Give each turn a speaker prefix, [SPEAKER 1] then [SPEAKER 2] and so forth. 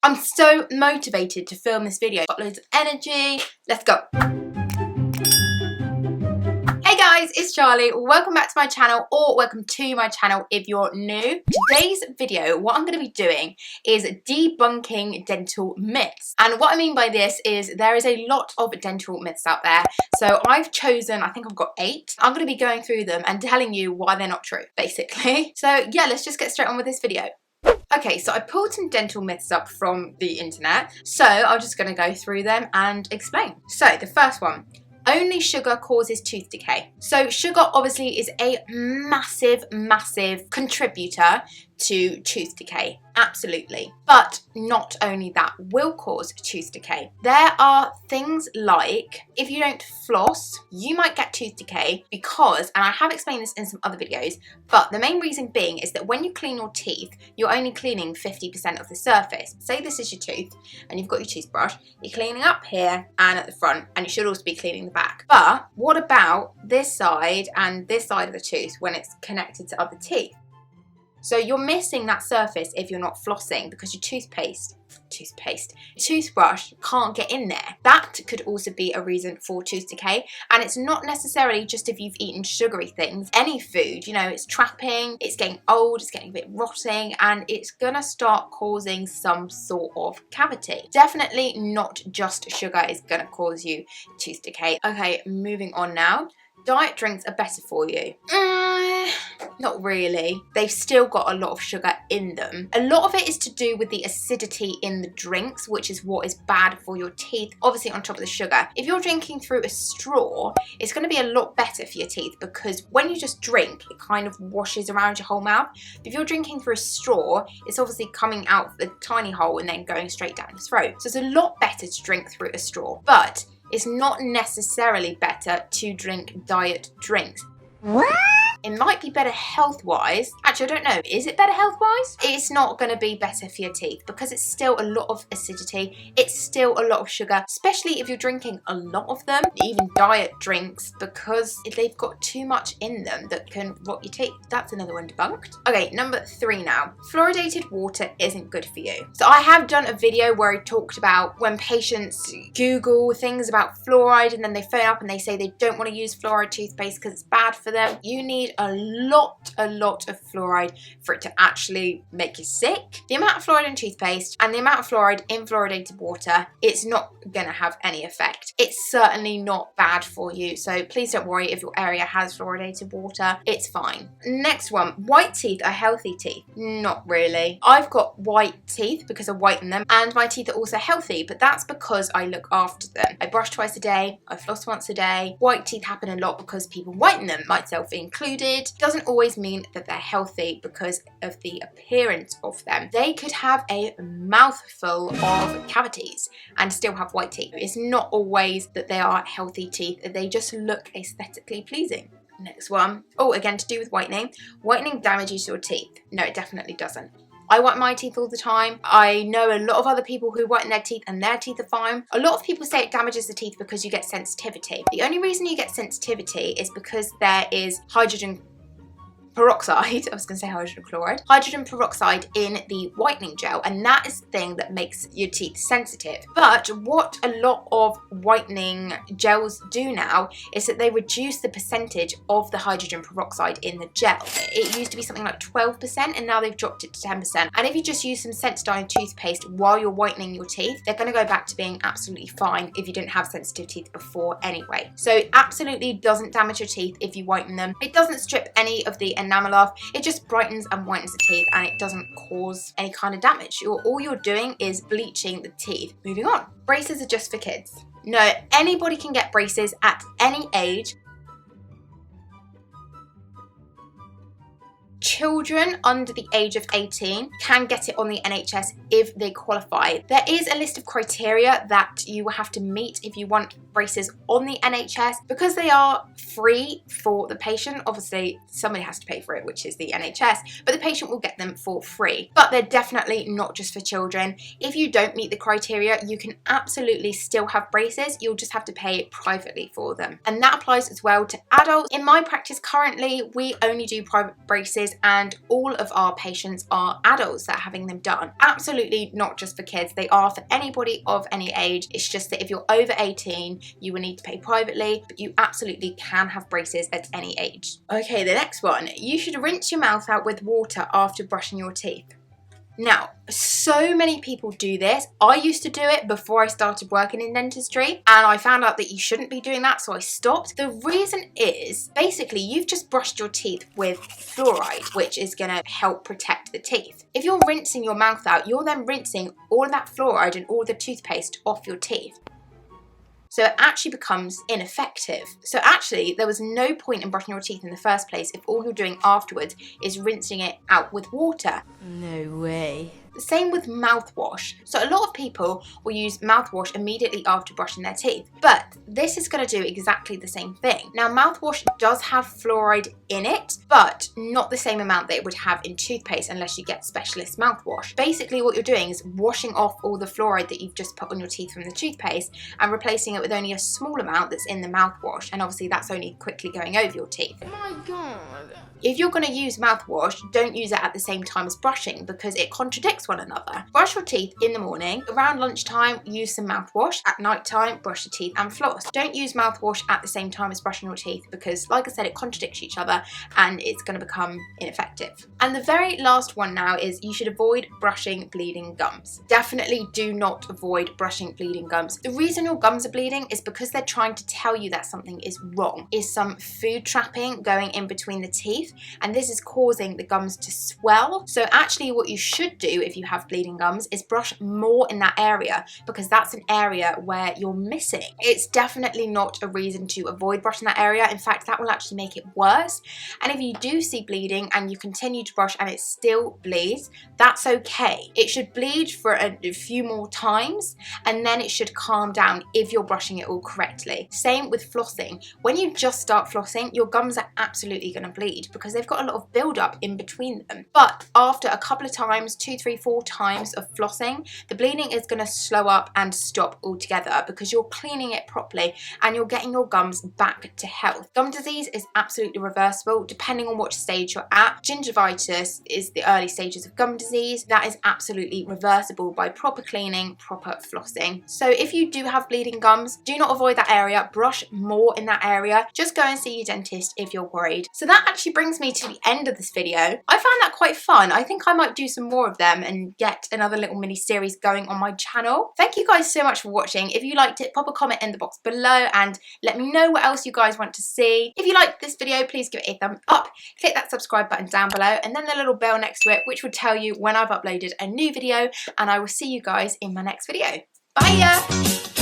[SPEAKER 1] I'm so motivated to film this video. Got loads of energy. Let's go. Hey guys, it's Charlie. Welcome back to my channel, or welcome to my channel if you're new. Today's video, what I'm going to be doing is debunking dental myths. And what I mean by this is there is a lot of dental myths out there. So I've chosen, I think I've got 8. I'm going to be going through them and telling you why they're not true, basically. So yeah, let's just get straight on with this video. Okay, so I pulled some dental myths up from the internet. So I'm just going to go through them and explain. So the first one. Only sugar causes tooth decay. So sugar obviously is a massive contributor to tooth decay. Absolutely. But not only that will cause tooth decay. There are things like if you don't floss, you might get tooth decay because, and I have explained this in some other videos, but the main reason being is that when you clean your teeth, you're only cleaning 50% of the surface. Say this is your tooth and you've got your toothbrush, you're cleaning up here and at the front, and you should also be cleaning the back. But what about this side and this side of the tooth when it's connected to other teeth? So you're missing that surface if you're not flossing because your toothbrush can't get in there. That could also be a reason for tooth decay. And it's not necessarily just if you've eaten sugary things. Any food, you know, it's trapping, it's getting old, it's getting a bit rotting, and it's gonna start causing some sort of cavity. Definitely not just sugar is gonna cause you tooth decay. Okay, moving on now. Diet drinks are better for you. Not really. They've still got a lot of sugar in them. A lot of it is to do with the acidity in the drinks, which is what is bad for your teeth, obviously on top of the sugar. If you're drinking through a straw, it's going to be a lot better for your teeth because when you just drink, it kind of washes around your whole mouth. If you're drinking through a straw, it's obviously coming out the tiny hole and then going straight down your throat. So it's a lot better to drink through a straw, but it's not necessarily better to drink diet drinks. What? It might be better health-wise. Actually, I don't know. Is it better health-wise? It's not going to be better for your teeth because it's still a lot of acidity. It's still a lot of sugar, especially if you're drinking a lot of them, even diet drinks, because they've got too much in them that can rot your teeth. That's another one debunked. Okay, number 3 now. Fluoridated water isn't good for you. So I have done a video where I talked about when patients Google things about fluoride and then they phone up and they say they don't want to use fluoride toothpaste because it's bad for them. You need a lot of fluoride for it to actually make you sick. The amount of fluoride in toothpaste and the amount of fluoride in fluoridated water, it's not going to have any effect. It's certainly not bad for you, so please don't worry if your area has fluoridated water. It's fine. Next one, white teeth are healthy teeth. Not really. I've got white teeth because I whiten them, and my teeth are also healthy, but that's because I look after them. I brush twice a day, I floss once a day. White teeth happen a lot because people whiten them, myself included. Doesn't always mean that they're healthy because of the appearance of them. They could have a mouthful of cavities and still have white teeth. It's not always that they are healthy teeth, they just look aesthetically pleasing. Next one. Oh, again to do with whitening. Whitening damages your teeth. No, it definitely doesn't. I whiten my teeth all the time. I know a lot of other people who whiten their teeth and their teeth are fine. A lot of people say it damages the teeth because you get sensitivity. The only reason you get sensitivity is because there is hydrogen peroxide, I was going to say hydrogen chloride, hydrogen peroxide in the whitening gel, and that is the thing that makes your teeth sensitive. But what a lot of whitening gels do now is that they reduce the percentage of the hydrogen peroxide in the gel. It used to be something like 12% and now they've dropped it to 10%. And if you just use some Sensodyne toothpaste while you're whitening your teeth, they're going to go back to being absolutely fine if you didn't have sensitive teeth before anyway. So it absolutely doesn't damage your teeth if you whiten them. It doesn't strip any of the enamel off, it just brightens and whitens the teeth and it doesn't cause any kind of damage. All you're doing is bleaching the teeth. Moving on. Braces are just for kids. No, anybody can get braces at any age. Children under the age of 18 can get it on the NHS if they qualify. There is a list of criteria that you have to meet if you want braces on the NHS. Because they are free for the patient, obviously somebody has to pay for it, which is the NHS, but the patient will get them for free. But they're definitely not just for children. If you don't meet the criteria, you can absolutely still have braces. You'll just have to pay privately for them. And that applies as well to adults. In my practice currently, we only do private braces and all of our patients are adults that are having them done. Absolutely not just for kids, they are for anybody of any age. It's just that if you're over 18, you will need to pay privately, but you absolutely can have braces at any age. Okay, the next one, you should rinse your mouth out with water after brushing your teeth. Now, so many people do this. I used to do it before I started working in dentistry, and I found out that you shouldn't be doing that, so I stopped. The reason is, basically, you've just brushed your teeth with fluoride, which is going to help protect the teeth. If you're rinsing your mouth out, you're then rinsing all of that fluoride and all the toothpaste off your teeth. So it actually becomes ineffective. So actually, there was no point in brushing your teeth in the first place if all you're doing afterwards is rinsing it out with water.
[SPEAKER 2] No way.
[SPEAKER 1] Same with mouthwash. So a lot of people will use mouthwash immediately after brushing their teeth, but this is going to do exactly the same thing. Now, mouthwash does have fluoride in it, but not the same amount that it would have in toothpaste unless you get specialist mouthwash. Basically, what you're doing is washing off all the fluoride that you've just put on your teeth from the toothpaste and replacing it with only a small amount that's in the mouthwash, and obviously that's only quickly going over your teeth.
[SPEAKER 2] Oh my god.
[SPEAKER 1] If you're going to use mouthwash, don't use it at the same time as brushing because it contradicts one another. Brush your teeth in the morning, around lunchtime use some mouthwash, at night time brush your teeth and floss. Don't use mouthwash at the same time as brushing your teeth because, like I said, it contradicts each other and it's going to become ineffective. And the very last one now is you should avoid brushing bleeding gums. Definitely do not avoid brushing bleeding gums. The reason your gums are bleeding is because they're trying to tell you that something is wrong. Is some food trapping going in between the teeth, and this is causing the gums to swell. So actually what you should do if you have bleeding gums is brush more in that area because that's an area where you're missing. It's definitely not a reason to avoid brushing that area. In fact, that will actually make it worse. And if you do see bleeding and you continue to brush and it still bleeds, that's okay. It should bleed for a few more times and then it should calm down if you're brushing it all correctly. Same with flossing. When you just start flossing, your gums are absolutely going to bleed because they've got a lot of build-up in between them. But after a couple of times, 2, 3, 4 times of flossing, the bleeding is going to slow up and stop altogether because you're cleaning it properly and you're getting your gums back to health. Gum disease is absolutely reversible depending on which stage you're at. Gingivitis is the early stages of gum disease. That is absolutely reversible by proper cleaning, proper flossing. So if you do have bleeding gums, do not avoid that area. Brush more in that area. Just go and see your dentist if you're worried. So that actually brings me to the end of this video. I found that quite fun. I think I might do some more of them and get another little mini series going on my channel. Thank you guys so much for watching. If you liked it, pop a comment in the box below and let me know what else you guys want to see. If you liked this video, please give it a thumbs up, click that subscribe button down below and then the little bell next to it which will tell you when I've uploaded a new video, and I will see you guys in my next video. Bye!